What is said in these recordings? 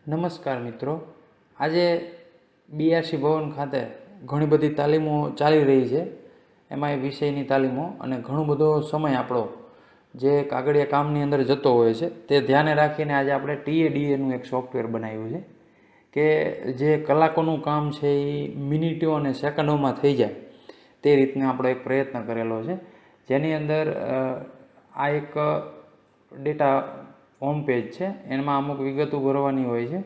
નમસ્કાર મિત્રો, આજે બીઆરસી ભવન ખાતે ઘણી બધી તાલીમો ચાલી રહી છે. એમાં એ વિષયની તાલીમો અને ઘણો બધો સમય આપણો જે કાગળિયા કામની અંદર જતો હોય છે તે ધ્યાને રાખીને આજે આપણે TADAનું એક સોફ્ટવેર બનાવ્યું છે કે જે કલાકોનું કામ છે એ મિનિટો અને સેકન્ડોમાં થઈ જાય તે રીતનો આપણો એક પ્રયત્ન કરેલો છે. જેની અંદર આ એક ડેટા હોમ પેજ છે, એમાં અમુક વિગતો ભરવાની હોય છે.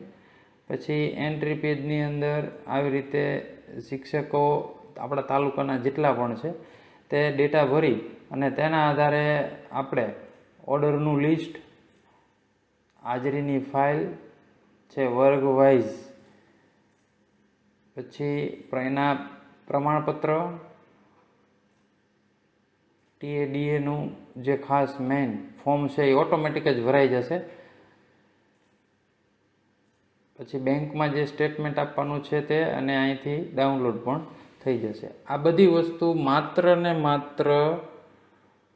પછી એન્ટ્રી પેજની અંદર આવી રીતે શિક્ષકો આપણા તાલુકાના જેટલા પણ છે તે ડેટા ભરી અને તેના આધારે આપણે ઓર્ડરનું લિસ્ટ, હાજરીની ફાઇલ છે, વર્ગ વાઇઝ, પછી એના પ્રમાણપત્ર, TADAનું જે ખાસ મેઇન ફોર્મ છે એ ઓટોમેટિક જ ભરાઈ જશે. પછી બેંકમાં જે સ્ટેટમેન્ટ આપવાનું છે તે અને અહીંથી ડાઉનલોડ પણ થઈ જશે. આ બધી વસ્તુ માત્ર ને માત્ર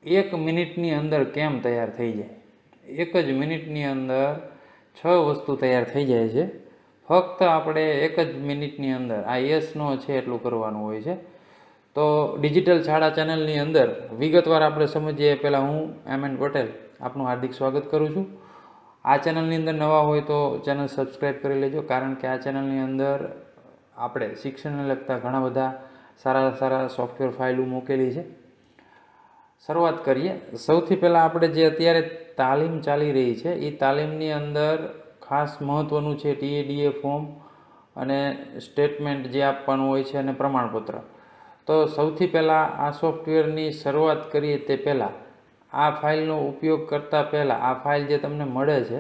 1 મિનિટની અંદર કેમ તૈયાર થઈ જાય? 1 જ મિનિટની અંદર 6 વસ્તુ તૈયાર થઈ જાય છે. ફક્ત આપણે 1 જ મિનિટની અંદર આ યસ નો છે એટલું કરવાનું હોય છે. તો ડિજિટલ શાળા ચેનલની અંદર વિગતવાર આપણે સમજીએ પહેલાં હું MN પટેલ આપનું હાર્દિક સ્વાગત કરું છું. આ ચેનલની અંદર નવા હોય તો ચેનલ સબસ્ક્રાઈબ કરી લેજો, કારણ કે આ ચેનલની અંદર આપણે શિક્ષણને લગતા ઘણા બધા સારા સોફ્ટવેર ફાઇલો મૂકેલી છે. શરૂઆત કરીએ. સૌથી પહેલાં આપણે જે અત્યારે તાલીમ ચાલી રહી છે એ તાલીમની અંદર ખાસ મહત્ત્વનું છે TADA ફોર્મ અને સ્ટેટમેન્ટ જે આપવાનું હોય છે અને પ્રમાણપત્ર. તો સૌથી પહેલાં આ સોફ્ટવેરની શરૂઆત કરીએ તે પહેલાં આ ફાઇલનો ઉપયોગ કરતાં પહેલાં આ ફાઇલ જે તમને મળે છે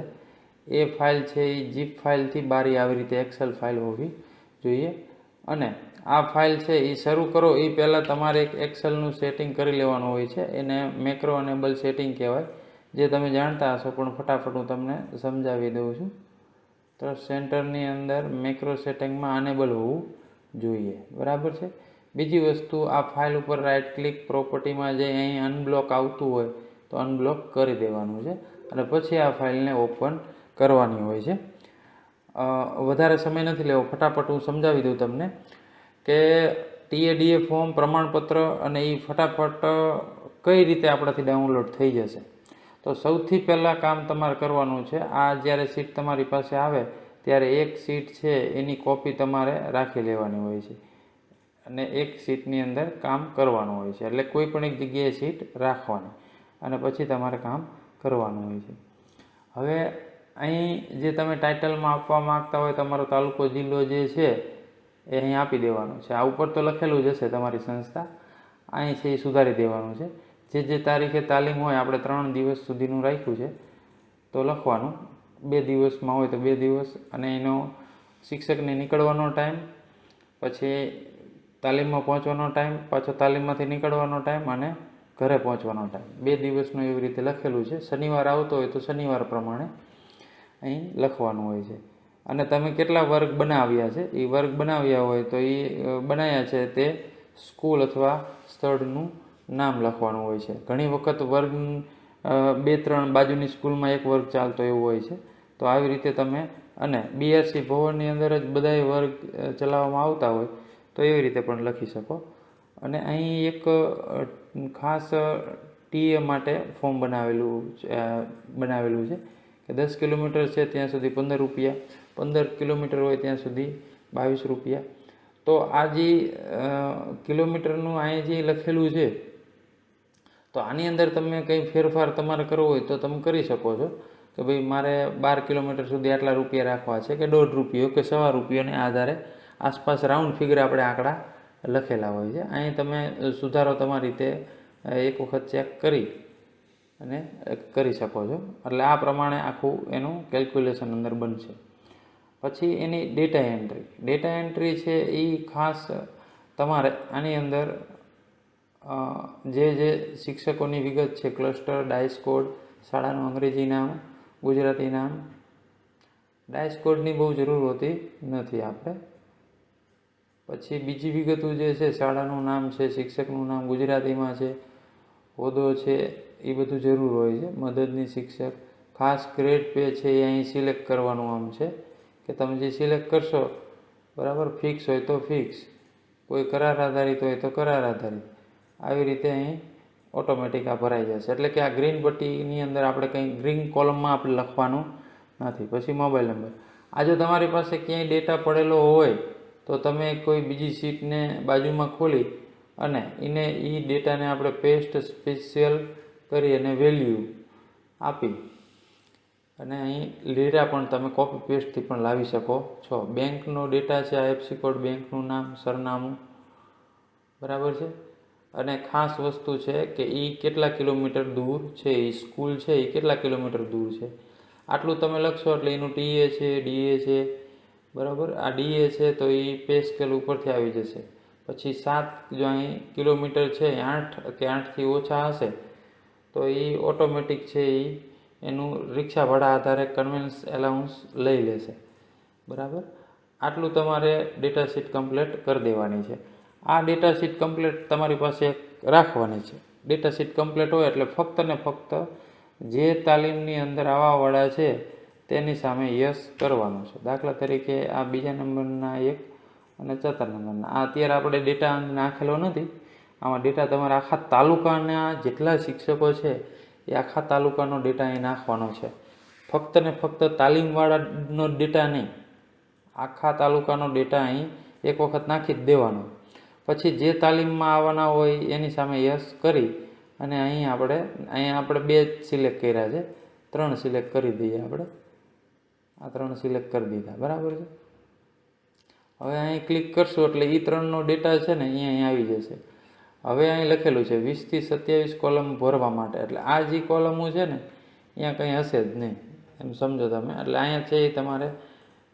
એ ફાઇલ છે એ zip ફાઇલથી બારી આવી રીતે એક્સેલ ફાઇલ હોવી જોઈએ. અને આ ફાઇલ છે એ શરૂ કરો એ પહેલાં તમારે એક એક્સેલનું સેટિંગ કરી લેવાનું હોય છે. એને મેક્રો અનેબલ સેટિંગ કહેવાય, જે તમે જાણતા હશો, પણ ફટાફટ હું તમને સમજાવી દઉં છું. તો સેન્ટરની અંદર મેક્રો સેટિંગમાં અનેબલ હોવું જોઈએ, બરાબર છે. બીજી વસ્તુ, આ ફાઇલ ઉપર રાઇટ ક્લિક પ્રોપર્ટીમાં જઈ અહીં અનબ્લોક આવતું હોય તો અનબ્લોક કરી દેવાનું છે અને પછી આ ફાઇલને ઓપન કરવાની હોય છે. વધારે સમય નથી લેવો, ફટાફટ હું સમજાવી દઉં તમને કે TADA ફોર્મ, પ્રમાણપત્ર અને એ ફટાફટ કઈ રીતે આપણાથી ડાઉનલોડ થઈ જશે. તો સૌથી પહેલાં કામ તમારે કરવાનું છે, આ જ્યારે સીટ તમારી પાસે આવે ત્યારે એક સીટ છે એની કોપી તમારે રાખી લેવાની હોય છે અને એક સીટની અંદર કામ કરવાનું હોય છે. એટલે કોઈ પણ એક જગ્યાએ સીટ રાખવાની અને પછી તમારે કામ કરવાનું હોય છે. હવે અહીં જે તમે ટાઇટલમાં આપવા માગતા હોય તમારો તાલુકો, જિલ્લો જે છે એ અહીં આપી દેવાનું છે. આ ઉપર તો લખેલું જ હશે તમારી સંસ્થા, અહીં છે એ સુધારી દેવાનું છે. જે તારીખે તાલીમ હોય, આપણે 3 દિવસ સુધીનું રાખ્યું છે તો લખવાનું. 2 દિવસમાં હોય તો 2 દિવસ, અને એનો શિક્ષકને નીકળવાનો ટાઈમ, પછી તાલીમમાં પહોંચવાનો ટાઈમ, પાછો તાલીમમાંથી નીકળવાનો ટાઈમ અને ઘરે પહોંચવાનો ટાઈમ. 2 દિવસનું એવી રીતે લખેલું છે. શનિવાર આવતો હોય તો શનિવાર પ્રમાણે અહીં લખવાનું હોય છે. અને તમે કેટલા વર્ગ બનાવ્યા છે, એ વર્ગ બનાવ્યા હોય તો એ બનાવ્યા છે તે સ્કૂલ અથવા સ્થળનું નામ લખવાનું હોય છે. ઘણી વખત વર્ગ 2-3 બાજુની સ્કૂલમાં એક વર્ગ ચાલતો એવું હોય છે. તો આવી રીતે તમે, અને બીઆરસી ભવનની અંદર જ બધાય વર્ગ ચલાવવામાં આવતા હોય તો એવી રીતે પણ લખી શકો. અને અહીં એક ખાસ TA માટે ફોર્મ બનાવેલું છે કે 10 કિલોમીટર છે ત્યાં સુધી 15 રૂપિયા, 15 કિલોમીટર હોય ત્યાં સુધી 22 રૂપિયા. તો આ જે કિલોમીટરનું અહીં જે લખેલું છે, તો આની અંદર તમે કંઈ ફેરફાર તમારે કરવો હોય તો તમે કરી શકો છો કે ભાઈ મારે 12 કિલોમીટર સુધી આટલા રૂપિયા રાખવા છે, કે 1.5 રૂપિયો કે 1.25 રૂપિયાને આધારે આસપાસ રાઉન્ડ ફિગર આપણે આંકડા લખેલા હોય છે. અહીં તમે સુધારો તમારી રીતે એક વખત ચેક કરી અને કરી શકો છો. એટલે આ પ્રમાણે આખું એનું કેલ્ક્યુલેશન અંદર બનશે. પછી એની ડેટા એન્ટ્રી છે એ ખાસ તમારે આની અંદર જે શિક્ષકોની વિગત છે, ક્લસ્ટર, ડાયસ કોડ, શાળાનું અંગ્રેજી નામ, ગુજરાતી નામ. ડાયસ કોડની બહુ જરૂર હોતી નથી આપણે. પછી બીજી વિગતો જે છે, શાળાનું નામ છે, શિક્ષકનું નામ ગુજરાતીમાં છે, હોદ્દો છે, એ બધું જરૂર હોય છે. મદદની શિક્ષક, ખાસ ગ્રેડ પે છે એ અહીં સિલેક્ટ કરવાનું આમ છે કે તમે જે સિલેક્ટ કરશો, બરાબર, ફિક્સ હોય તો ફિક્સ, કોઈ કરાર આધારિત હોય તો કરાર આધારિત, આવી રીતે અહીં ઓટોમેટિક આ ભરાઈ જશે. એટલે કે આ ગ્રીન પટ્ટીની અંદર આપણે કંઈ ગ્રીન કોલમમાં આપણે લખવાનું નથી. પછી મોબાઈલ નંબર. આ જો તમારી પાસે ક્યાંય ડેટા પડેલો હોય તો તમે કોઈ બીજી શીટને બાજુમાં ખોલી અને એ ડેટાને આપણે પેસ્ટ સ્પેશિયલ કરી અને વેલ્યુ આપી અને અહીં લીરા પણ તમે કોપી પેસ્ટથી પણ લાવી શકો છો. બેંકનો ડેટા છે, આઈએફએસસી કોડ, બેંકનું નામ, સરનામું, બરાબર છે. અને ખાસ વસ્તુ છે કે એ કેટલા કિલોમીટર દૂર છે, એ સ્કૂલ છે એ કેટલા કિલોમીટર દૂર છે, આટલું તમે લખશો એટલે એનું ટીએ છે, ડીએ છે, બરાબર. આ ડીએ છે તો એ પે સ્કેલ ઉપરથી આવી જશે. પછી 7 જો અહીં કિલોમીટર છે, 8 કે 8થી ઓછા હશે તો એ ઓટોમેટિક છે એનું રિક્ષા ભાડા આધારે કન્વેન્સ એલાઉન્સ લઈ લેશે, બરાબર. આટલું તમારે ડેટા શીટ કમ્પ્લીટ કરી દેવાની છે. આ ડેટા શીટ કમ્પ્લીટ તમારી પાસે રાખવાની છે. ડેટા શીટ કમ્પ્લીટ હોય એટલે ફક્ત ને ફક્ત જે તાલીમની અંદર આવવાવાળા છે તેની સામે યસ કરવાનું છે. દાખલા તરીકે આ બીજા નંબરના 1 અને ચોથા નંબરના આ અત્યારે આપણે ડેટા નાખેલો નથી. આમાં ડેટા તમારા આખા તાલુકાના જેટલા શિક્ષકો છે એ આખા તાલુકાનો ડેટા અહીં નાખવાનો છે. ફક્ત ને ફક્ત તાલીમવાળાનો ડેટા નહીં, આખા તાલુકાનો ડેટા અહીં એક વખત નાખી જ દેવાનો. પછી જે તાલીમમાં આવવાના હોય એની સામે યસ કરી અને અહીં આપણે 2 સિલેક્ટ કર્યા છે, 3 સિલેક્ટ કરી દઈએ આપણે. આ 3 સિલેક્ટ કરી દીધા, બરાબર છે. હવે અહીં ક્લિક કરશું એટલે એ 3નો ડેટા છે ને અહીં આવી જશે. હવે અહીં લખેલું છે 20 થી 27 કોલમ ભરવા માટે. એટલે આ જે કોલમો છે ને અહીંયા કંઈ હશે જ નહીં, એમ સમજો તમે. એટલે અહીંયા છે એ તમારે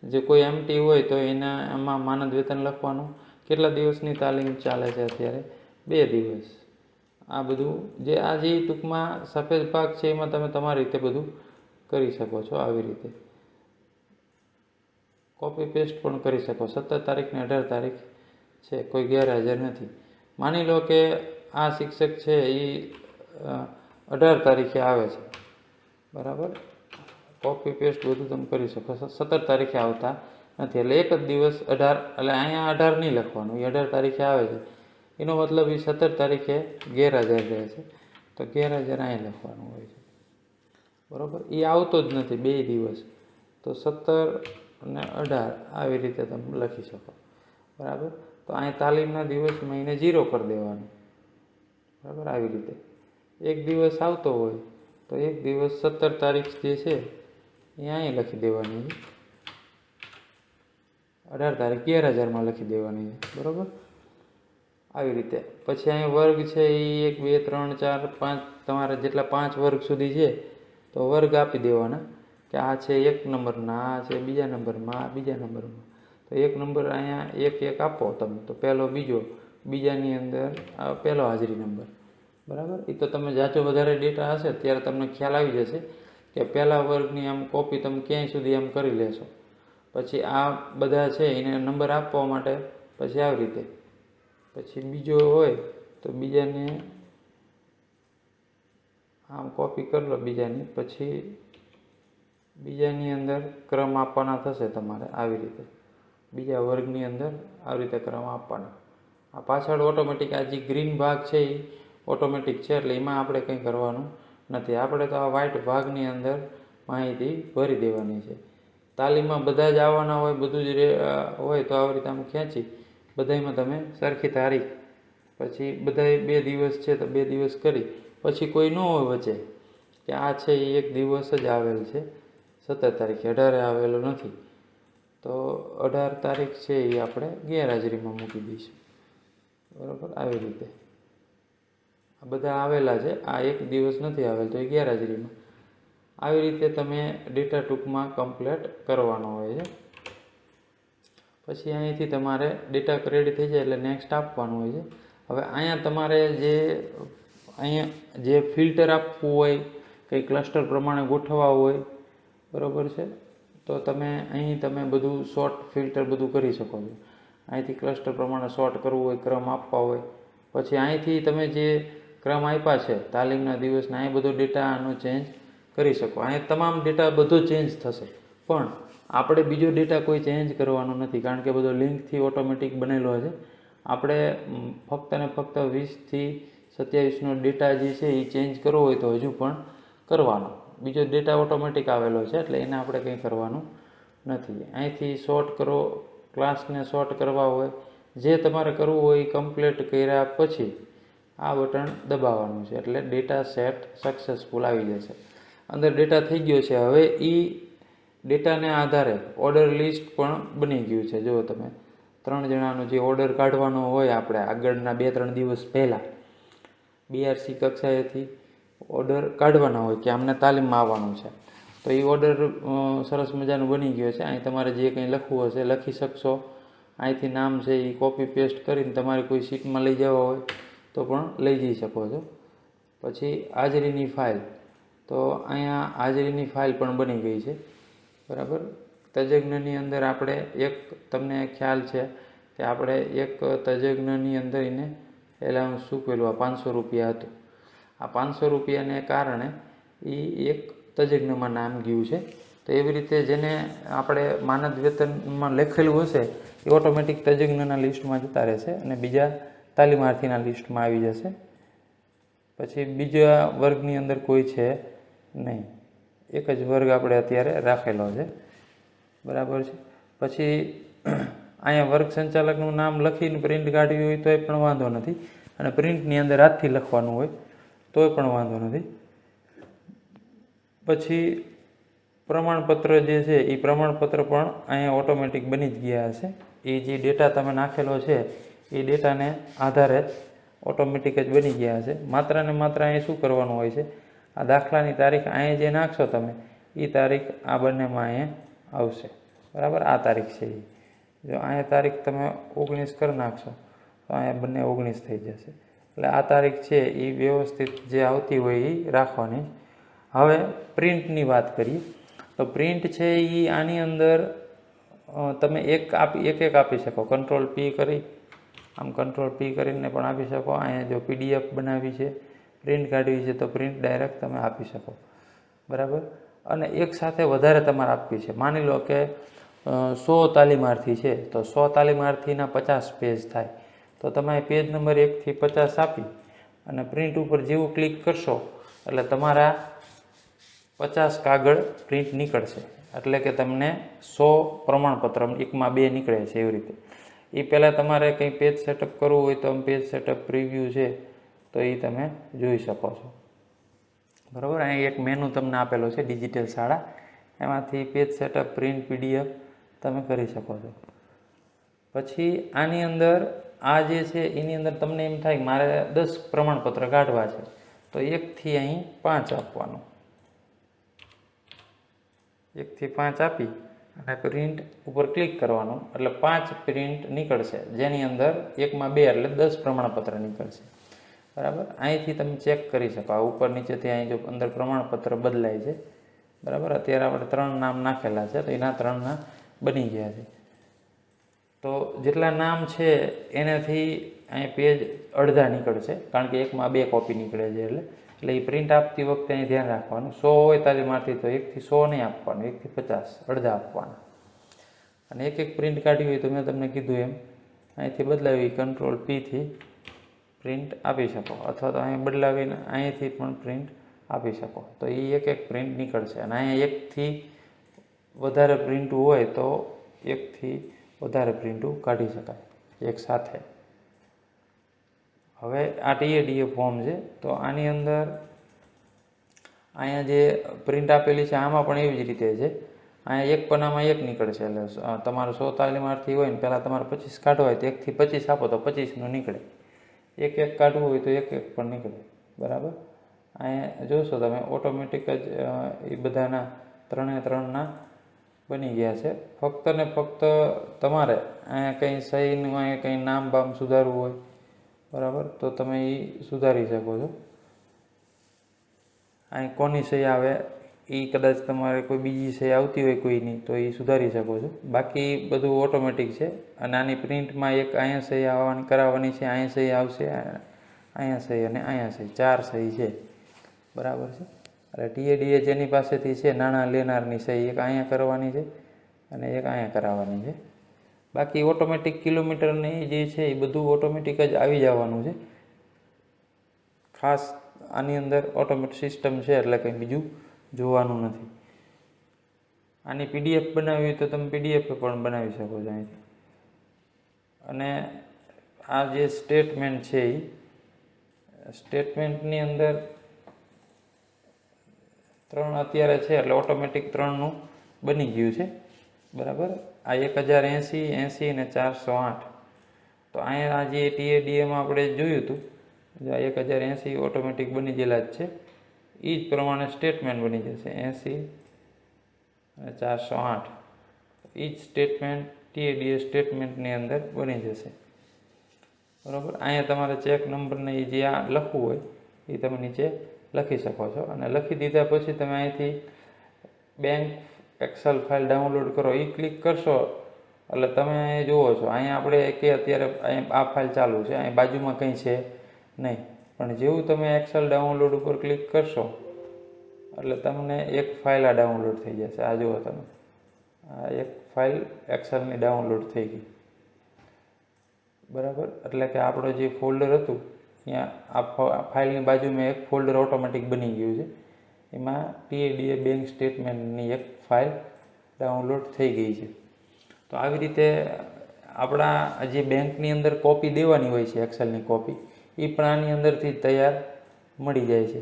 જે કોઈ એમટી હોય તો એમાં માનદ વેતન લખવાનું, કેટલા દિવસની તાલીમ ચાલે છે અત્યારે, 2 દિવસ. આ બધું જે ટૂંકમાં સફેદ ભાગ છે એમાં તમે તમારી રીતે બધું કરી શકો છો. આવી રીતે કોપી પેસ્ટ પણ કરી શકો. 17 તારીખ ને 18 તારીખ છે, કોઈ ગેરહાજર નથી. માની લો કે આ શિક્ષક છે એ 18 તારીખે આવે છે, બરાબર. કોપી પેસ્ટ બધું તમે કરી શકો. 17 તારીખે આવતા નથી એટલે એક જ દિવસ 18, એટલે અહીંયા 18 નહીં લખવાનું, એ 18 તારીખે આવે છે એનો મતલબ એ 17 તારીખે ગેરહાજર રહે છે તો ગેરહાજર અહીં લખવાનું હોય છે, બરાબર. એ આવતો જ નથી 2 દિવસ તો 17 અને 18 આવી રીતે તમે લખી શકો, બરાબર. તો અહીં તાલીમના દિવસ મહિને 0 કરી દેવાનું, બરાબર. આવી રીતે એક દિવસ આવતો હોય તો એક દિવસ 17 તારીખ જે છે એ અહીં લખી દેવાની છે, 18 તારીખ ગેરહાજરમાં લખી દેવાની છે, બરાબર. આવી રીતે પછી અહીં વર્ગ છે એ 1 2 3 4 5 તમારા જેટલા 5 વર્ગ સુધી છે તો વર્ગ આપી દેવાના કે આ છે 1 નંબરના, આ છે બીજા નંબરમાં, આ બીજા નંબરમાં. તો 1 નંબર અહીંયા 1 1 આપો તમે તો પહેલો બીજો, બીજાની અંદર પહેલો હાજરી નંબર, બરાબર. એ તો તમે જાજો વધારે ડેટા હશે ત્યારે તમને ખ્યાલ આવી જશે કે પહેલા વર્ગની આમ કોપી તમે ક્યાંય સુધી આમ કરી લેશો. પછી આ બધા છે એને નંબર આપવા માટે પછી આવી રીતે પછી બીજો હોય તો બીજાને આમ કોપી કરી લો બીજાની, પછી બીજાની અંદર ક્રમ આપવાના થશે તમારે આવી રીતે, બીજા વર્ગની અંદર આવી રીતે ક્રમ આપવાના. આ પાછળ ઓટોમેટિક આ જે ગ્રીન ભાગ છે એ ઓટોમેટિક છે એટલે એમાં આપણે કંઈ કરવાનું નથી. આપણે તો આ વ્હાઇટ ભાગની અંદર માહિતી ભરી દેવાની છે. તાલીમમાં બધા જ આવવાના હોય, બધું જ હોય તો આવી રીતે આમ ખેંચી બધામાં તમે સરખી તારીખ, પછી બધા 2 દિવસ છે તો 2 દિવસ કરી, પછી કોઈ ન હોય વચ્ચે કે આ છે એ 1 દિવસ જ આવેલ છે 17 તારીખે, 18 આવેલો નથી તો 18 તારીખ છે એ આપણે ગેરહાજરીમાં મૂકી દઈશું, બરાબર. આવી રીતે આ બધા આવેલા છે, આ 1 દિવસ નથી આવેલ તો એ ગેરહાજરીમાં. આવી રીતે તમે ડેટા ટૂંકમાં કમ્પ્લીટ કરવાનો હોય છે. પછી અહીંથી તમારે ડેટા રેડી થઈ જાય એટલે નેક્સ્ટ આપવાનું હોય છે. હવે અહીંયા તમારે જે ફિલ્ટર આપવું હોય, કંઈ ક્લસ્ટર પ્રમાણે ગોઠવવા હોય, બરાબર છે, તો તમે બધું શોર્ટ ફિલ્ટર બધું કરી શકો છો. અહીંથી ક્લસ્ટર પ્રમાણે શોર્ટ કરવું હોય, ક્રમ આપવા હોય, પછી અહીંથી તમે જે ક્રમ આપ્યા છે તાલીમના દિવસના અહીં બધો ડેટા આનો ચેન્જ કરી શકો. અહીં તમામ ડેટા બધો ચેન્જ થશે પણ આપણે બીજો ડેટા કોઈ ચેન્જ કરવાનો નથી, કારણ કે બધો લિંકથી ઓટોમેટિક બનેલો છે. આપણે ફક્ત ને ફક્ત 20થી 27નો ડેટા જે છે એ ચેન્જ કરવો હોય તો હજુ પણ કરવાનો. બીજો ડેટા ઓટોમેટિક આવેલો છે એટલે એને આપણે કંઈ કરવાનું નથી. અહીંથી શોર્ટ કરો, ક્લાસને શોર્ટ કરવા હોય, જે તમારે કરવું હોય એ કમ્પ્લીટ કર્યા પછી આ બટન દબાવવાનું છે એટલે ડેટા સેટ સક્સેસફુલ આવી જશે. અંદર ડેટા થઈ ગયો છે. હવે એ ડેટાને આધારે ઓર્ડર લિસ્ટ પણ બની ગયું છે. જુઓ તમે, 3 જણાનો જે ઓર્ડર કાઢવાનો હોય આપણે આગળના 2-3 દિવસ પહેલાં BRC કક્ષાએથી ઓર્ડર કાઢવાના હોય કે અમને તાલીમમાં આવવાનું છે, તો એ ઓર્ડર સરસ મજાનું બની ગયો છે. અહીં તમારે જે કંઈ લખવું હશે લખી શકશો. અહીંથી નામ છે એ કોપી પેસ્ટ કરીને તમારે કોઈ શીટમાં લઈ જવા હોય તો પણ લઈ જઈ શકો છો. પછી હાજરીની ફાઇલ, તો અહીંયા હાજરીની ફાઇલ પણ બની ગઈ છે. બરાબર. તજજ્ઞની અંદર આપણે એક, તમને ખ્યાલ છે કે આપણે એક તજજ્ઞની અંદર એને એલાઉન્સ શું પેલું આ 500 રૂપિયા હતું. આ 500 રૂપિયાને કારણે એ એક તજજ્ઞમાં નામ ગયું છે. તો એવી રીતે જેને આપણે માનદ વેતનમાં લખેલું હશે એ ઓટોમેટિક તજજ્ઞના લિસ્ટમાં જતા રહેશે અને બીજા તાલીમાર્થીના લિસ્ટમાં આવી જશે. પછી બીજા વર્ગની અંદર કોઈ છે નહીં, એક જ વર્ગ આપણે અત્યારે રાખેલો છે. બરાબર છે. પછી અહીંયા વર્ગ સંચાલકનું નામ લખીને પ્રિન્ટ કાઢવી હોય તોય પણ વાંધો નથી, અને પ્રિન્ટની અંદર હાથથી લખવાનું હોય તોય પણ વાંધો નથી. પછી પ્રમાણપત્ર જે છે એ પ્રમાણપત્ર પણ અહીંયા ઓટોમેટિક બની જ ગયા હશે. એ જે ડેટા તમે નાખેલો છે એ ડેટાને આધારે ઓટોમેટિક જ બની ગયા હશે. માત્ર ને માત્ર અહીં શું કરવાનું હોય છે, આ દાખલાની તારીખ અહીંયા જે નાખશો તમે એ તારીખ આ બંનેમાં અહીંયા આવશે. બરાબર. આ તારીખ છે એ, જો અહીંયા તારીખ તમે 19 કરી નાખશો તો અહીંયા બંને 19 થઈ જશે. એટલે આ તારીખ છે એ વ્યવસ્થિત જે આવતી હોય એ રાખવાની. હવે પ્રિન્ટની વાત કરીએ તો પ્રિન્ટ છે એ આની અંદર તમે એક આપી શકો. કંટ્રોલ P કરી, આમ કંટ્રોલ P કરીને પણ આપી શકો. અહીંયા જો PDF બનાવી છે, પ્રિન્ટ કાઢવી છે તો પ્રિન્ટ ડાયરેક્ટ તમે આપી શકો. બરાબર. અને એક સાથે વધારે તમારે આપવી છે. માની લો કે 100 તાલીમાર્થી છે તો 100 તાલીમાર્થીના 50 પેજ થાય, તો તમે પેજ નંબર 1થી 50 આપી અને પ્રિન્ટ ઉપર જેવું ક્લિક કરશો એટલે તમારા 50 કાગળ પ્રિન્ટ નીકળશે. એટલે કે તમને 100 પ્રમાણપત્ર, 1માં 2 નીકળે છે એવી રીતે. એ પહેલાં તમારે કંઈ પેજ સેટઅપ કરવું હોય તો પેજ સેટઅપ પ્રિવ્યૂ છે તો એ તમે જોઈ શકો છો. બરાબર. અહીં એક મેનુ તમને આપેલો છે ડિજિટલ શાળા, એમાંથી પેજ સેટઅપ, પ્રિન્ટ, PDF તમે કરી શકો છો. પછી આની અંદર આ જે છે એની અંદર તમને એમ થાય કે મારે 10 પ્રમાણપત્ર કાઢવા છે તો 1થી અહીં 5 આપવાનું. 1થી 5 આપી અને પ્રિન્ટ ઉપર ક્લિક કરવાનું એટલે 5 પ્રિન્ટ નીકળશે, જેની અંદર 1માં 2 એટલે 10 પ્રમાણપત્ર નીકળશે. બરાબર. અહીંથી તમે ચેક કરી શકો. આ ઉપર નીચેથી અહીં જો અંદર પ્રમાણપત્ર બદલાય છે. બરાબર. અત્યારે આપણે 3 નામ નાખેલા છે તો એના 3 નામ બની ગયા છે. તો જેટલા નામ છે એનાથી અહીં પેજ અડધા નીકળશે, કારણ કે 1માં 2 કોપી નીકળે છે એટલે એ પ્રિન્ટ આપતી વખતે અહીં ધ્યાન રાખવાનું. 100 હોય તાલીમાર્થી તો 1થી 100 નહીં આપવાનું, 1થી 50 અડધા આપવાના. અને એક પ્રિન્ટ કાઢવી હોય તો મેં તમને કીધું એમ અહીંથી બદલાવી કંટ્રોલ P થી પ્રિન્ટ આપી શકો, અથવા તો અહીં બદલાવીને અહીંથી પણ પ્રિન્ટ આપી શકો. તો એ એક પ્રિન્ટ નીકળશે. અને અહીંયા 1થી વધારે પ્રિન્ટું હોય તો 1થી વધારે પ્રિન્ટું કાઢી શકાય એક સાથે. હવે આ TADA ફોર્મ છે તો આની અંદર અહીંયા જે પ્રિન્ટ આપેલી છે આમાં પણ એવી જ રીતે છે. અહીંયા એક પન્નામાં 1 નીકળશે. એટલે તમારે 100 તાલીમાર્થી હોય ને પહેલાં તમારે 25 કાઢવા હોય તો 1થી 25 આપો તો 25નું નીકળે. 1 કાઢવું હોય તો 1 પણ નીકળે. બરાબર. અહીંયા જોશો તમે ઓટોમેટિક જ એ બધાના 3ના બની ગયા છે. ફક્ત ને ફક્ત તમારે અહીંયા કંઈ સહીનું અહીંયા કંઈ નામ બામ સુધારવું હોય, બરાબર, તો તમે એ સુધારી શકો છો. અહીં કોની સહી આવે એ કદાચ તમારે કોઈ બીજી સહી આવતી હોય કોઈની તો એ સુધારી શકો છો. બાકી બધું ઓટોમેટિક છે. અને આની પ્રિન્ટમાં એક અહીંયા સહી આવવાની કરાવવાની છે, અહીંયા સહી આવશે, અહીંયા સહી અને અહીંયા સહી, 4 સહી છે. બરાબર છે. એટલે TADA જેની પાસેથી છે નાણાં લેનારની સહી એક અહીંયા કરવાની છે, અને એક અહીંયા કરાવવાની છે. બાકી ઓટોમેટિક કિલોમીટરની જે છે એ બધું ઓટોમેટિક જ આવી જવાનું છે. ખાસ આની અંદર ઓટોમેટિક સિસ્ટમ છે એટલે કંઈ બીજું જોવાનું નથી. આની PDF બનાવવી હોય તો તમે PDF પણ બનાવી શકો છો અહીંથી. અને આ જે સ્ટેટમેન્ટ છે એ સ્ટેટમેન્ટની અંદર 3 અત્યારે છે એટલે ઓટોમેટિક 3નું બની ગયું છે, બરાબર. આ 1080, 80 અને 408. તો અહીંયા જે TADAમાં આપણે જોયું હતું, 1080 ઓટોમેટિક બની ગયેલા જ છે. એ જ પ્રમાણે સ્ટેટમેન્ટ બની જશે 80 અને 408. એ જ સ્ટેટમેન્ટ TADA સ્ટેટમેન્ટની અંદર બની જશે, બરાબર. અહીંયા તમારે ચેક નંબરને જે આ લખવું હોય એ તમે નીચે લખી શકો છો. અને લખી દીધા પછી તમે અહીંથી બેંક એક્સેલ ફાઇલ ડાઉનલોડ કરો એ ક્લિક કરશો એટલે તમે જુઓ છો અહીંયા આપણે કે અત્યારે અહીંયા આ ફાઇલ ચાલુ છે, અહીં બાજુમાં કંઈ છે નહીં. પણ જેવું તમે એક્સેલ ડાઉનલોડ ઉપર ક્લિક કરશો એટલે તમને એક ફાઇલ આ ડાઉનલોડ થઈ જશે. આ જુઓ તમે, આ એક ફાઇલ એક્સેલની ડાઉનલોડ થઈ ગઈ, બરાબર. એટલે કે આપણો જે ફોલ્ડર હતું અહીંયા આ ફાઇલની બાજુમાં એક ફોલ્ડર ઓટોમેટિક બની ગયું છે. એમાં TADA બેંક સ્ટેટમેન્ટની એક ફાઇલ ડાઉનલોડ થઈ ગઈ છે. તો આવી રીતે આપણા જે બેંકની અંદર કોપી દેવાની હોય છે એક્સેલની કોપી, એ પણ આની અંદરથી તૈયાર મળી જાય છે,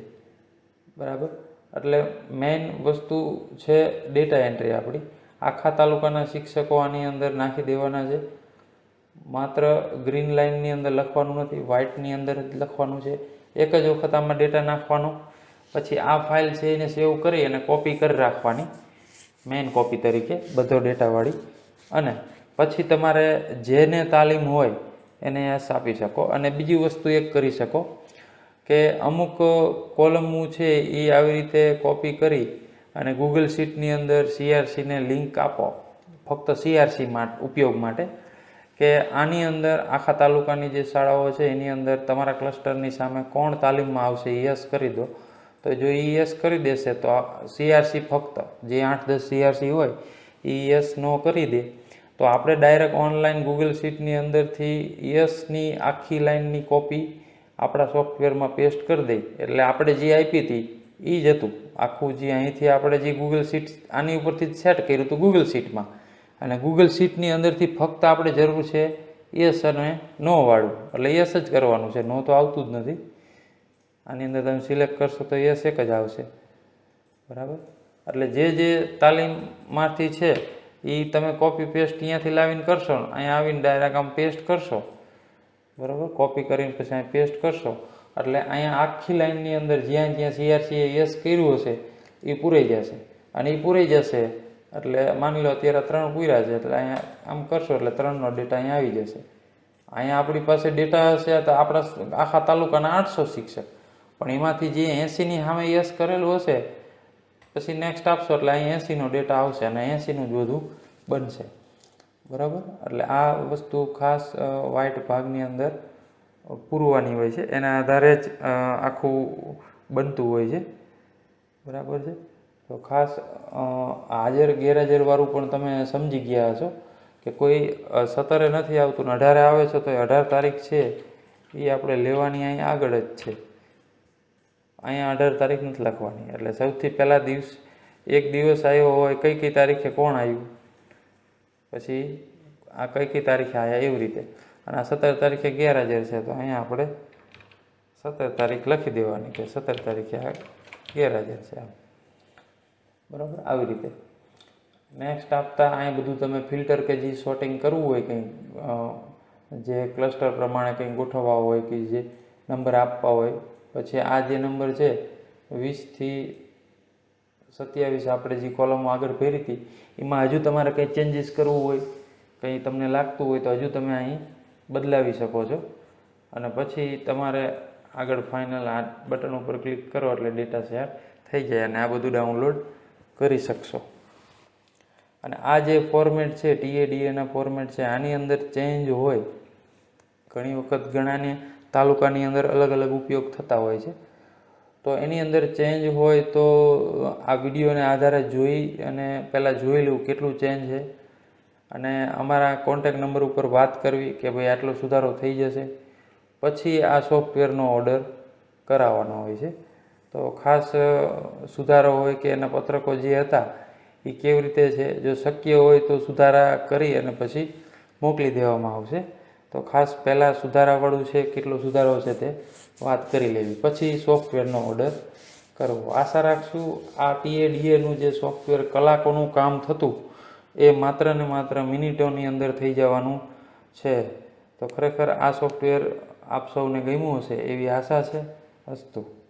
બરાબર. એટલે મેઇન વસ્તુ છે ડેટા એન્ટ્રી આપણી. આખા તાલુકાના શિક્ષકો આની અંદર નાખી દેવાના છે. માત્ર ગ્રીન લાઇનની અંદર લખવાનું નથી, વ્હાઇટની અંદર જ લખવાનું છે. એક જ વખત આમાં ડેટા નાખવાનો, પછી આ ફાઇલ છે એને સેવ કરી અને કોપી કરી રાખવાની મેઇન કોપી તરીકે બધો ડેટાવાળી. અને પછી તમારે જેને તાલીમ હોય એને આપી શકો. અને બીજી વસ્તુ એક કરી શકો કે અમુક કોલમો છે એ આવી રીતે કોપી કરી અને ગૂગલ શીટની અંદર CRCને લિંક આપો, ફક્ત CRC ઉપયોગ માટે, કે આની અંદર આખા તાલુકાની જે શાળાઓ છે એની અંદર તમારા ક્લસ્ટરની સામે કોણ તાલીમમાં આવશે એ યસ કરી દો. તો જો એ યસ કરી દેશે તો CRC ફક્ત જે 8-10 CRC હોય એ યસ નો કરી દે તો આપણે ડાયરેક્ટ ઓનલાઈન ગૂગલ શીટની અંદરથી યસની આખી લાઇનની કોપી આપણા સોફ્ટવેરમાં પેસ્ટ કરી દઈ. એટલે આપણે જે આપી હતી એ જ હતું આખું, જે અહીંથી આપણે જે ગૂગલ શીટ આની ઉપરથી જ સેટ કર્યું હતું ગૂગલ શીટમાં, અને ગૂગલ શીટની અંદરથી ફક્ત આપણે જરૂર છે યસ અને નો વાળું, એટલે યસ જ કરવાનું છે, નો તો આવતું જ નથી. આની અંદર તમે સિલેક્ટ કરશો તો યસ એક જ આવશે, બરાબર. એટલે જે તાલીમમાંથી છે એ તમે કોપી પેસ્ટ અહીંયાથી લાવીને કરશો, અહીંયા આવીને ડાયરેક્ટ આમ પેસ્ટ કરશો, બરાબર. કોપી કરીને પછી અહીંયા પેસ્ટ કરશો એટલે અહીંયા આખી લાઇનની અંદર જ્યાં જ્યાં CRC એ યસ કર્યું હશે એ પૂરાઈ જશે. અને એ પૂરાઈ જશે એટલે માની લો અત્યારે 3 પૂર્યા છે એટલે અહીંયા આમ કરશો એટલે 3નો ડેટા અહીંયા આવી જશે. અહીંયા આપણી પાસે ડેટા હશે તો આપણા આખા તાલુકાના 800 શિક્ષક, પણ એમાંથી જે 80ની સામે યસ કરેલું હશે પછી નેક્સ્ટ આપશો એટલે અહીં 80નો ડેટા આવશે અને 80નું જ બધું બનશે, બરાબર. એટલે આ વસ્તુ ખાસ વ્હાઇટ ભાગની અંદર પૂરવાની હોય છે, એના આધારે જ આખું બનતું હોય છે, બરાબર છે. તો ખાસ હાજર ગેરહાજરવાળું પણ તમે સમજી ગયા હશો કે કોઈ 17 નથી આવતું ને 18 આવે છે તો 18 તારીખ છે એ આપણે લેવાની અહીં આગળ જ છે. અહીંયા 18 તારીખ નથી લખવાની. એટલે સૌથી પહેલાં એક દિવસ આવ્યો હોય કઈ તારીખે કોણ આવ્યું, પછી આ કઈ તારીખે આવ્યા એવી રીતે. અને આ 17 તારીખે ગેરહાજર છે તો અહીંયા આપણે 17 તારીખ લખી દેવાની કે 17 તારીખે આ ગેરહાજર છે, બરાબર. આવી રીતે નેક્સ્ટ આપતા અહીં બધું તમે ફિલ્ટર કે જે શોર્ટિંગ કરવું હોય કંઈ જે ક્લસ્ટર પ્રમાણે કંઈ ગોઠવવા હોય કે જે નંબર આપવા હોય, પછી આ જે નંબર છે 20 થી 27 આપણે જે કોલમો આગળ ભરી હતી એમાં હજુ તમારે કંઈ ચેન્જીસ કરવું હોય, કંઈ તમને લાગતું હોય તો હજુ તમે અહીં બદલાવી શકો છો. અને પછી તમારે આગળ ફાઇનલ આ બટન ઉપર ક્લિક કરો એટલે ડેટા શેર થઈ જાય અને આ બધું ડાઉનલોડ કરી શકશો. અને આ જે ફોર્મેટ છે TADAના ફોર્મેટ છે આની અંદર ચેન્જ હોય, ઘણી વખત ઘણાને તાલુકાની અંદર અલગ અલગ ઉપયોગ થતા હોય છે, તો એની અંદર ચેન્જ હોય તો આ વિડીયોને આધારે જોઈ અને પહેલાં જોઈ લેવું કેટલું ચેન્જ છે અને અમારા કોન્ટેક નંબર ઉપર વાત કરવી કે ભાઈ આટલો સુધારો થઈ જશે, પછી આ સોફ્ટવેરનો ઓર્ડર કરાવવાનો હોય છે. તો ખાસ સુધારો હોય કે એના પત્રકો જે હતા એ કેવી રીતે છે, જો શક્ય હોય તો સુધારા કરી અને પછી મોકલી દેવામાં આવશે. તો ખાસ પહેલાં સુધારાવાળું છે કેટલો સુધારો છે તે વાત કરી લેવી, પછી સોફ્ટવેરનો ઓર્ડર કરવો. આશા રાખશું આ ટીએડીએનું જે સોફ્ટવેર કલાકોનું કામ થતું એ માત્ર ને માત્ર મિનિટોની અંદર થઈ જવાનું છે. તો ખરેખર આ સોફ્ટવેર આપ સૌને ગમ્યું હશે એવી આશા છે. અસ્તુ.